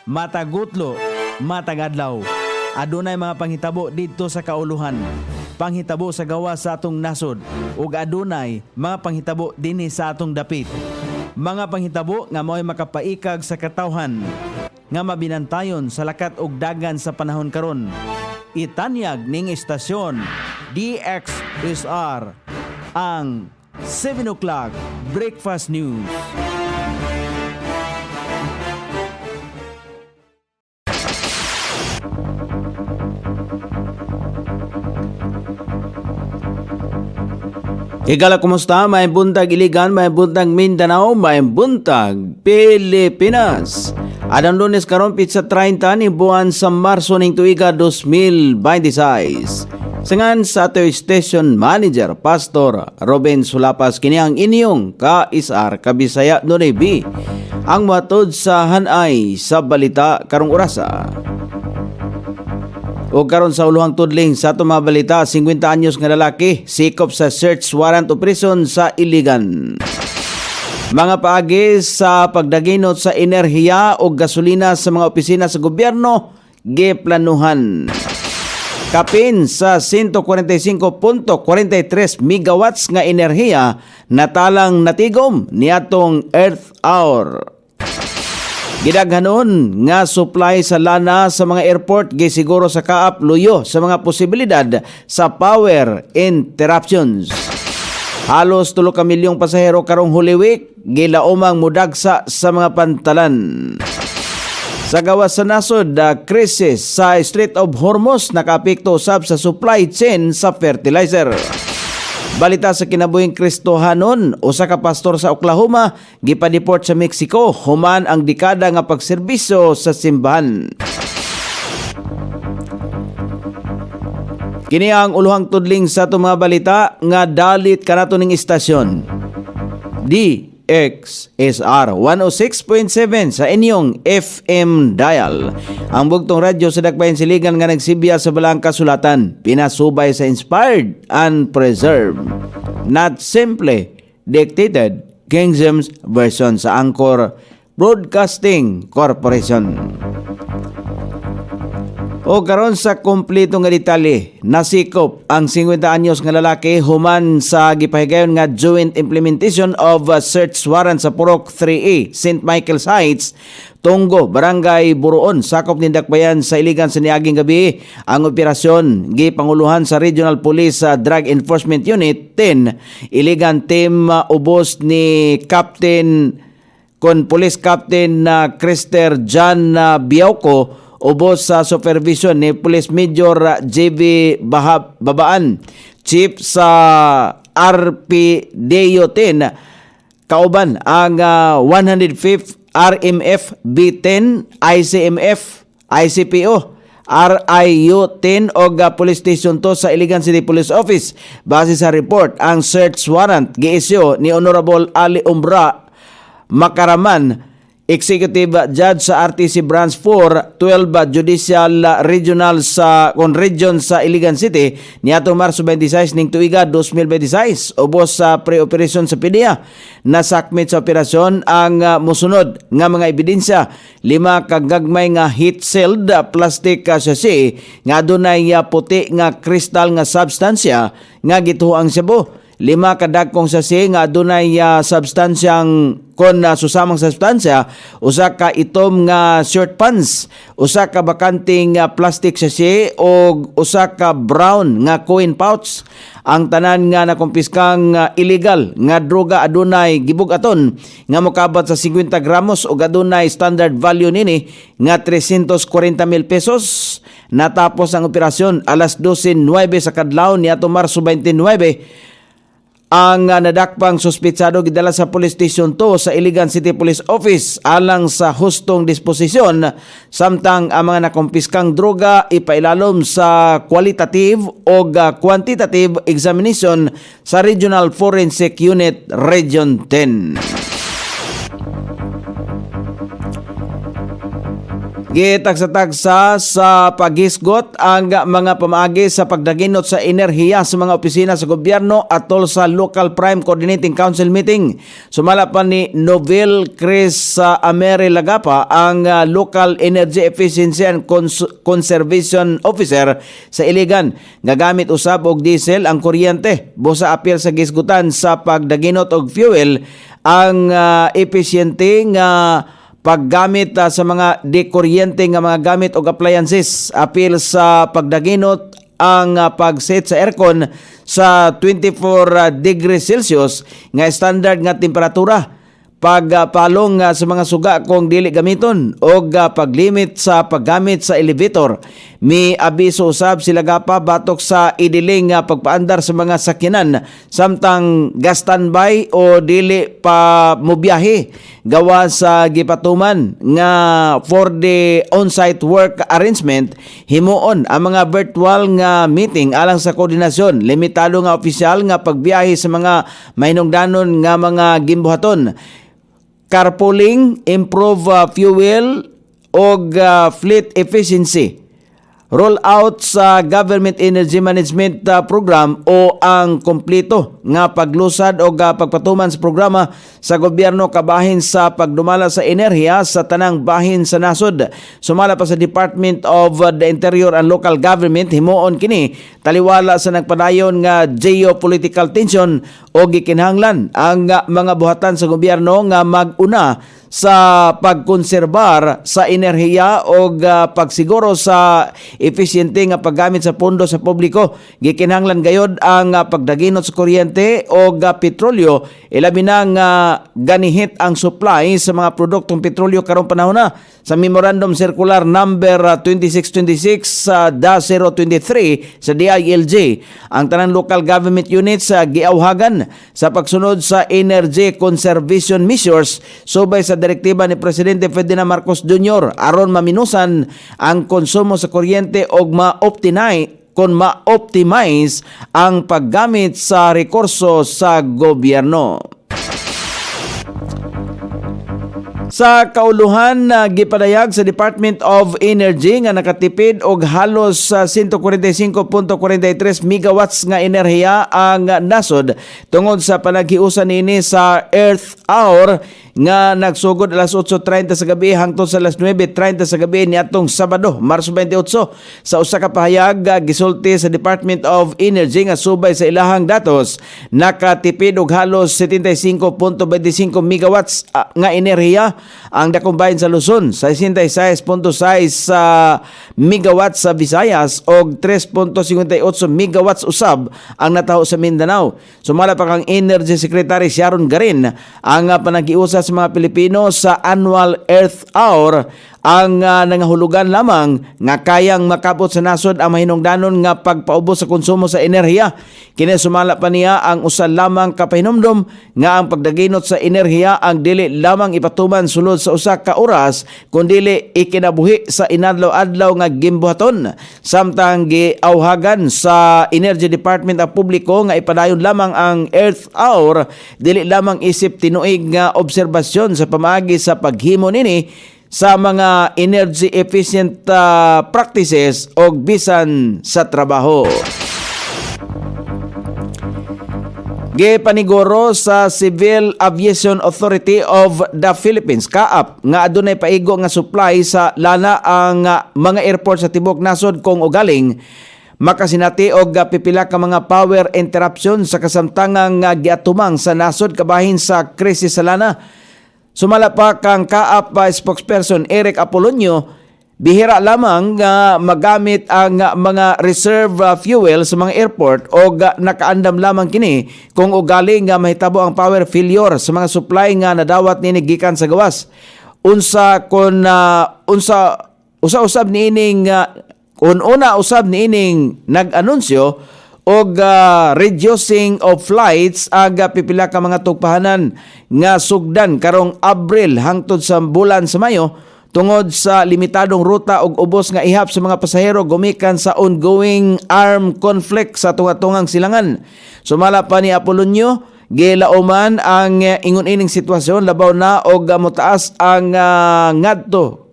matagutlo, matagadlaw. Adunay mga panghitabo didto sa kauluhan, panghitabo sa gawa sa atong nasod, ug adunay mga panghitabo dinhi sa atong dapit. Mga panghitabo nga mao'y makapaikag sa katawhan, nga mabinantayon sa lakat ug dagan sa panahon karon. Itanyag ning istasyon DXSR ang 7 o'clock Breakfast News. Higala, kumusta? May buntag Iligan, may buntag Mindanao, may buntag Pilipinas. Adang Lunes karon pitsa 30 ni buwan sa Marso ning tuiga 2026. Sangan sa ato station manager Pastor Robin Sulapas kini ang inyong kaisar kabisaya Norebi. Ang matod sa hanay sa balita karong orasa. O karon sa uluhang tudling sa ato mga balita, 50 anyos nga lalaki sikop sa search warrant operation sa Iligan. Mga paagi sa pagdaginot sa enerhiya o gasolina sa mga opisina sa gobyerno giplanuhan. Kapin sa 145.43 megawatts nga enerhiya natalang natigom niadtong Earth Hour. Gidaghanon nga supply sa lana sa mga airport gisiguro sa kaap luyo sa mga posibilidad sa power interruptions. Halos 3 ka milyong pasahero karong Holy Week gilaumang mudagsa sa mga pantalan. Sa gawas sa nasod, krisis sa Strait of Hormuz nakaapekto usab sa supply chain sa fertilizer. Balita sa kinabuhing Kristohanon, usa ka pastor sa Oklahoma gipadeport sa Mexico human ang dekada nga pagserbisyo sa simbahan. Kini ang uluhang tudling sa itong mga balita nga dalit kanato ning istasyon. DXSR 106.7 sa inyong FM dial. Ang bugtong radyo sa Dakbayan Siligan nga nagsibya sa balang kasulatan, pinasubay sa inspired and preserved, not simply dictated King James Version sa Anchor Broadcasting Corporation. O karon sa kompleto nga detalye, nasikop ang 50 anyos nga lalaki human sa gipahigayon nga joint implementation of a search warrant sa Purok 3A, St. Michael's Heights, Tunggo, Barangay Buruon, sakop ni Dakbayan sa Iligan sa niaging gabi. Ang operasyon gipanguluhan sa Regional Police Drug Enforcement Unit 10, Iligan Team ubos ni Captain Police Captain Krister John Biauco, ubos sa supervision ni Police Major JB Babaan, Chief sa RPDO 10, kauban ang 105th RMF B10, ICMF, ICPO, RIU 10 o Police Station 2 sa Iligan City Police Office. Base sa report, ang search warrant giisyu ni Honorable Ali Umbra Makaraman, Executive Judge sa RTC Branch 4, 12 Judicial Regional sa Region sa Iligan City niadtong Marso 26 ning tuiga 2026. Ubos sa pre-operation sa PDEA. Nasakmit sa operasyon ang musunod nga mga ebidensya: 5 ka gagmay nga heat-sealed plastic sachet nga adunay puti nga kristal nga substansya nga gituoang shabu. 5 ka dagkong sachet nga adunay substansyang susamang substansya, usa ka itom nga short pants, usa ka bakanting plastic sachet o usa ka brown nga coin pouch. Ang tanan nga nakumpiskang illegal nga droga adunay gibugaton nga mokabat sa 50 gramos o adunay standard value nini nga 340,000 pesos. Natapos ang operasyon alas 12:09 sa kadlaw niadtong Marso 29. Ang nadakpang suspitsado gidala sa Police Station 2 sa Iligan City Police Office alang sa hustong disposisyon, samtang ang mga nakumpiskang droga ipailalom sa qualitative o quantitative examination sa Regional Forensic Unit Region 10. Gitagsa-tagsa sa paghisgot ang mga pamaagi sa pagdaginot sa enerhiya sa mga opisina sa gobyerno atol sa Local Prime Coordinating Council meeting. Sumala pa ni Novel Chris Ameri Lagapa, ang Local Energy Efficiency and Conservation Officer sa Iligan. Gagamit usab og diesel ang kuryente. Busa apil sa gisgutan sa pagdaginot og fuel ang epesyente nga paggamit sa mga dekuryente nga mga gamit og appliances. Apil sa pagdaginot ang pagset sa aircon sa 24 degrees Celsius nga standard nga temperatura. Pagpalong sa mga suga kung dili gamiton o paglimit sa paggamit sa elevator. May abiso usab sila gapa batok sa idiling pagpaandar sa mga sakyanan samtang gastanbay o dili pa mobiyahe gawa sa gipatuman nga for the on-site work arrangement himuon ang mga virtual nga meeting alang sa koordinasyon. Limitado nga opisyal nga pagbiyahe sa mga mahinungdanon nga mga gimbuhaton. Carpooling, improve fuel o fleet efficiency. Roll out sa Government Energy Management Program o ang kompleto nga paglusad o pagpatuman sa programa sa gobyerno kabahin sa pagdumala sa enerhiya sa tanang bahin sa nasod. Sumala pa sa Department of the Interior and Local Government, himuon kini taliwala sa nagpadayon nga geopolitical tension o gikinahanglan ang mga buhatan sa gobyerno nga mag-una sa pagkonserbar sa enerhiya o pagsiguro sa epesyente nga paggamit sa pondo sa publiko. Gikinahanglan gayod ang pagdaginot sa kuryente o petrolyo, ilabi na nga ganihit ang supply sa mga produktong petrolyo karong panahon na. Sa Memorandum Circular number 2626-023 sa DILG, ang tanang local government units giawhagan sa pagsunod sa energy conservation measures subay sa direktiba ni Presidente Ferdinand Marcos Jr. aron maminusan ang konsumo sa kuryente o ma-optimize ang paggamit sa rekurso sa gobyerno. Sa kauluhan gipadayag sa Department of Energy nga nakatipid og halos 145.43 megawatts nga enerhiya ang nasod tungod sa panaghiusa nini sa Earth Hour nga nagsugod alas 8:30 sa gabi hangtod sa alas 9:30 sa gabi niadtong Sabado, Marso 28. Sa usa ka pahayag gisulti sa Department of Energy nga subay sa ilahang datos nakatipid og halos 75.25 megawatts nga enerhiya ang dakong bahin sa Luzon, 66.6 megawatts sa Visayas og 3.58 megawatts usab ang nataho sa Mindanao. Sumala pa kang Energy Secretary Sharon Garin ang panaghiusa sa mga Pilipino sa Annual Earth Hour ang nangahulugan lamang nga kayang makabot sa nasod ang mahinungdanon nga pagpaubos sa konsumo sa enerhiya. Kini sumala pa niya ang usa lamang kapahinumdom nga ang pagdaginot sa enerhiya ang dili lamang ipatuman sulod sa usa ka oras kundi ikinabuhi sa inadlaw-adlaw nga gimbuhaton. Samtang giawhagan sa Energy Department ang publiko nga ipadayon lamang ang Earth Hour dili lamang isip tinuig nga obserbasyon sa pamaagi sa paghimo nini sa mga energy efficient practices o bisan sa trabaho. Gipaniguro sa Civil Aviation Authority of the Philippines (CAAP) nga adunay paigo nga supply sa lana ang mga airport sa tibok nasod kung ugaling makasinati og pipila ka mga power interruption sa kasamtangang giatumang sa nasod kabahin sa krisis sa lana. Sumala pa kang CAAP spokesperson Eric Apolonio, bihira lamang nga magamit ang mga reserve fuel sa mga airport o nakaandam lamang kini kung ugali nga mahitabo ang power failure sa mga supply nga nadawat nini gikan sa gawas. Usab niining una usab niining nag-anunsyo og reducing of flights aga pipila ka mga tugpahanan nga sugdan karong Abril hangtod sa bulan sa Mayo tungod sa limitadong ruta og ubos nga ihap sa mga pasahero gumikan sa ongoing armed conflict sa tunga-tungang silangan. Sumala pa ni Apolonio, gilauman ang ingon ining sitwasyon labaw na og motaas ang ngadto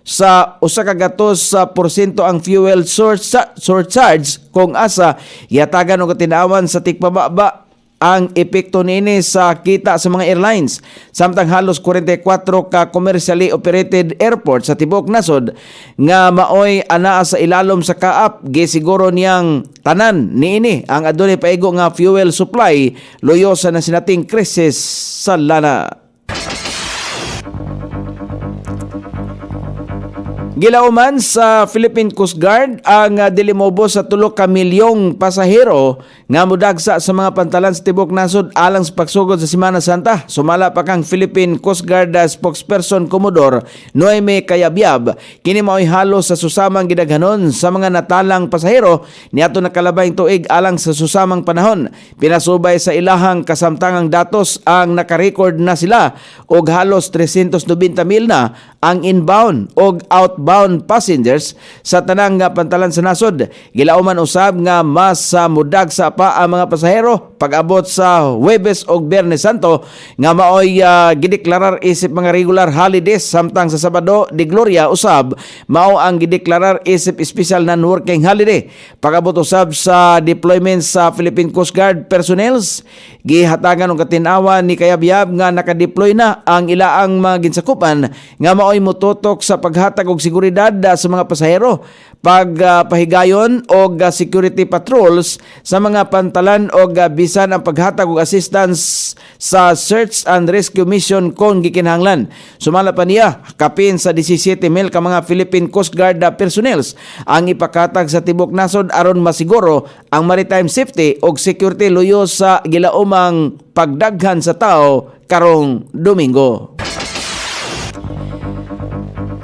sa usa ka gatos sa porsyento ang fuel surcharge kung asa yatagan og katinawan sa tikpababa ang epekto niini sa kita sa mga airlines. Samtang halos 44 ka commercially operated airport sa tibok nasod nga maoy anaa sa ilalom sa kaap, gisiguro niyang tanan niini ang adunay paigo nga fuel supply luyo sa nasinating krisis sa lana. Gilauman sa Philippine Coast Guard ang dilimobo sa 3 ka milyong pasahero nga mudagsa sa mga pantalan sa tibok nasod alang sa pagsugod sa Semana Santa. Sumala pa kang Philippine Coast Guard spokesperson Commodore Noeme Cayabyab, kini mao'y halos sa susamang gidaghanon sa mga natalang pasahero niadto nakalabay tuig alang sa susamang panahon. Pinasubay sa ilahang kasamtangang datos ang nakarecord na sila og halos 390,000 na ang inbound og outbound passengers sa tanang pantalan sa nasod. Gilauman usab nga mas mudag sa pa ang mga pasahero pag-abot sa Huwebes og Biyernes Santo nga maoy gideklarar isip mga regular holidays, samtang sa Sabado de Gloria usab mao ang gideklarar isip special non-working holiday. Pag-abot usab sa deployment sa Philippine Coast Guard personnels, gihatagan og katinawan ni Cayabyab nga nakadeploy na ang ilaang mga ginsakupan nga maoy mototok sa paghatag og seguridad sa mga pasahero, pagpahigayon og security patrols sa mga pantalan og bisan ang paghatag og assistance sa search and rescue mission kung gikinahanglan. Sumala pa niya kapin sa 17,000 ka mga Philippine Coast Guard personnels ang ipakatag sa tibok nasod aron masiguro ang maritime safety og security luyo sa gilaumang pagdaghan sa tao karong Domingo.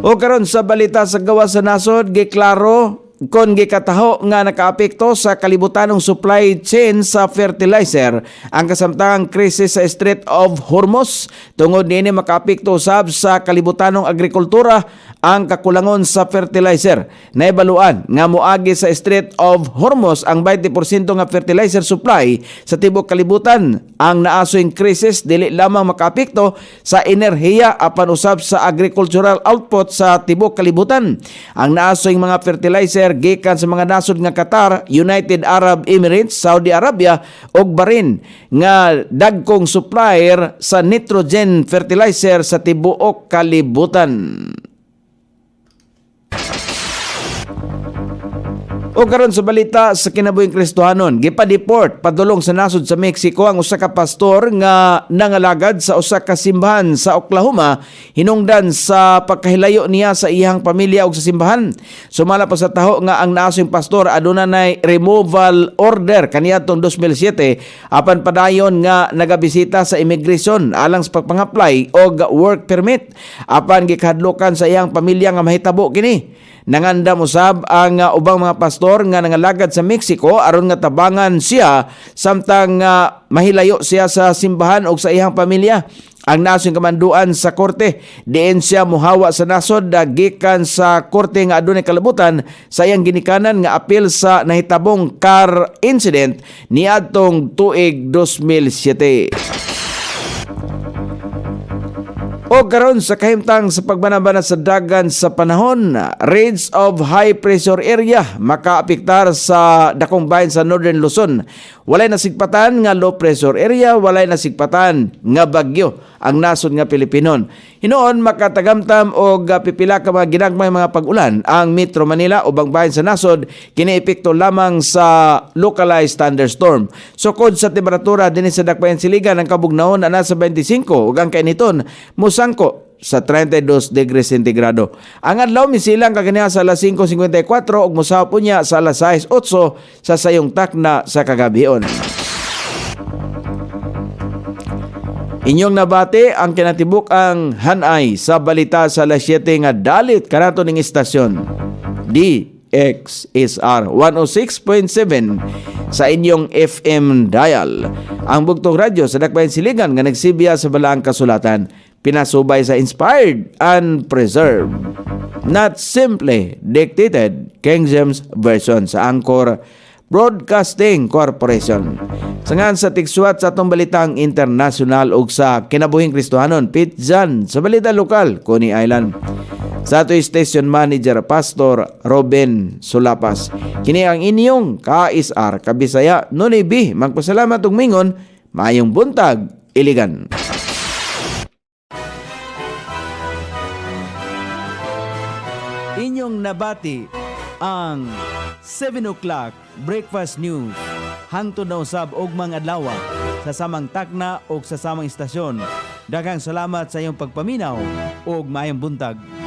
O karon sa balita sa gawas sa nasod, giklaro kon gikataho nga nakaapekto sa kalibutanong supply chain sa fertilizer ang kasamtangang krisis sa Strait of Hormuz. Tungod niini makaapekto usab sa kalibutanong agrikultura ang kakulangon sa fertilizer. Naibaluan nga moagi sa Strait of Hormuz ang 20% nga fertilizer supply sa tibok kalibutan. Ang naasoing krisis dili lamang makaapekto sa enerhiya apan usab sa agricultural output sa tibok kalibutan. Ang naasoing mga fertilizer gikan sa mga nasod nga Qatar, United Arab Emirates, Saudi Arabia ug Bahrain nga dagkong supplier sa nitrogen fertilizer sa tibuok kalibutan. O karon sa balita sa kinabuhing Kristohanon, gipa-deport padulong sa nasod sa Mexico ang usa ka pastor nga nangalagad sa usa ka simbahan sa Oklahoma hinungdan sa pagkahilayo niya sa iyang pamilya ug sa simbahan. Sumala pa sa taho nga ang naasong pastor aduna nay removal order kaniadtong 2007 apan padayon nga nagabisita sa immigration alang sa pagpang-apply og work permit apan gikahadlokan sa iyang pamilya nga mahitabo kini. Nangandam usab ang ubang mga pastor nga nangalagad sa Mexico aron nga tabangan siya samtang mahilayo siya sa simbahan o sa iyang pamilya. Ang nasong kamanduan sa korte diin siya muhawa sa nasod gikan sa korte nga adunay kalabutan sa iyang ginikanan nga apil sa nahitabong car incident niadtong tuig 2007. O karon sa kahimtang sa pagbanabana sa dagan sa panahon, range of high pressure area makaapektar sa dakong bahin sa Northern Luzon. Walay nasigpatan nga low pressure area, walay nasigpatan nga bagyo ang nasod nga Pilipinon. Hinoon makatagamtam og pipila ka mga ginagmay mga pag-ulan ang Metro Manila ubang bahin sa nasod kini epekto lamang sa localized thunderstorm. Sukod sa temperatura dinhi sa dakbayan siligan ang kabugnaon ana sa 25 ug ang kainiton musangko sa 32 degrees centigrado. Ang adlaw misilang kaganiya sa alas 5:54 ug mosahapon niya sa alas 6:08 sa sayong takna sa kagabion. Inyong nabati ang kinatibuk ang hanay sa balita sa alas 7 nga dalit kanato ning istasyon DXSR 106.7 sa inyong FM dial. Ang bugtong radyo sa dakbayan siligan nga nagsibiya sa balaang kasulatan, pinasubay sa inspired and preserved, not simply dictated King James Version sa Anchor Broadcasting Corporation. Sangan sa tigsuat sa atong balitang international ug sa kinabuhing Kristohanon, pitjan sa balita lokal, Coney Island. sa ato station manager Pastor Robin Sulapas. Kini ang inyong KSR Kabisaya Nunibi. Magpasalamat ug mingon, maayong buntag, Iligan. Inyong nabati ang 7 o'clock breakfast news hangtod na usab og mga adlaw sa samang takna o sa samang istasyon. Daghang salamat sa iyong pagpaminaw ug maayong buntag.